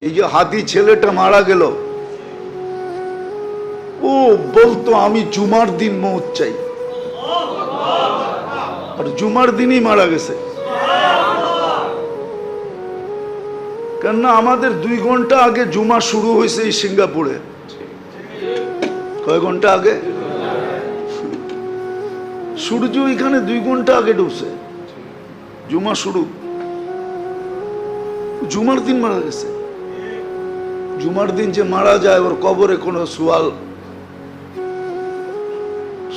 এই যে হাতি ছেলেটা মারা গেল, ও বলতো আমি জুমার দিন মৌত চাই, আর জুমার দিনই মারা গেছে। কেননা আমাদের 2 ঘন্টা আগে জুমা শুরু হয়েছে এই সিঙ্গাপুরে। কয় ঘন্টা আগে? সূর্য এখানে 2 ঘন্টা আগে ডুবছে, জুমা শুরু। জুমার দিন মারা গেছে। জুমার দিন যে মারা যায় ওর কবরে কোনো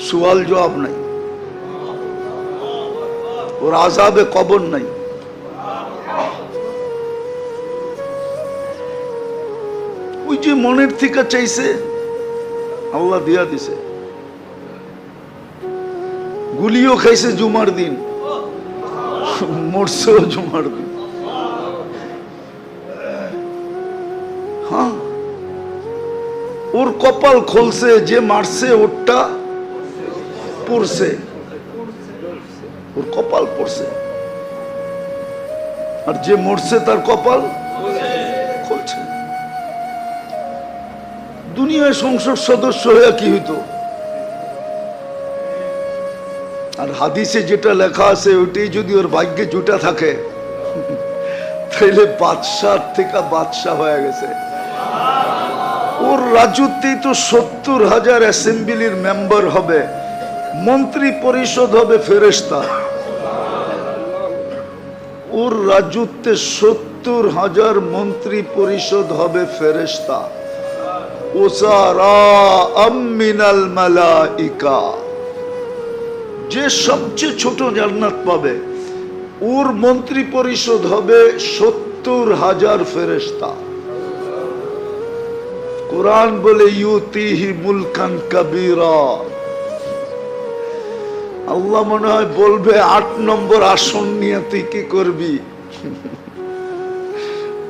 সুয়াল জবাব নাই, ওর আযাবে কবর নাই। ওই যে মনের থেকে চাইছে আল্লাহ দিয়া দিছে। গুলিও খাইছে জুমার দিন, মরছেও জুমার দিন। হ্যাঁ, ওর কপাল খুলছে, যে মারছে ওরটা পড়ছে, ওর কপাল পড়ছে, আর যে মরছে তার কপাল খুলছে। দুনিয়ায় সংসদ সদস্য হয়ে কি হইতো? আর হাদিসে যেটা লেখা আছে ওইটাই যদি ওর ভাগ্যে জুটা থাকে তাহলে বাদশাহ থেকে বাদশাহ হয়ে গেছে। ওর রাজত্বেই তো 70,000 অ্যাসেম্বলির মেম্বার হবে, মন্ত্রী পরিষদ হবে ফেরেশতা। ওর রাজত্বে 70,000 মন্ত্রী পরিষদ হবে ফেরেশতা। মিনাল মালাইকা, যে সবচেয়ে ছোট জান্নাত পাবে ওর মন্ত্রী পরিষদ হবে 70,000 ফেরেশতা। কুরআন বলে ইউতিহি মুলকান কাবীরা। আল্লাহ মনে হয় বলবে 8 নম্বর আসন নিয়ে তুই কি করবি?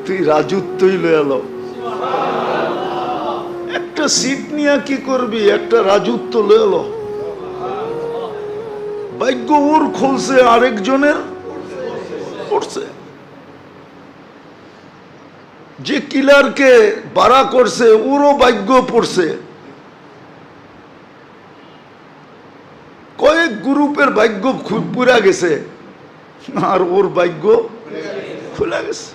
তুই রাজত্বই লয়ে এলো। একটা সিট নিয়ে কি করবি? একটা রাজত্ব লয়ে এলো। ভাগ্য ওর খুলছে, আরেকজনের পড়ছে। যে কিলারকে বাড়া করছে ওরও ভাগ্য পড়ছে। কয়েক গ্রুপের ভাগ্য পুরা গেছে আর ওর ভাগ্য খুলে গেছে।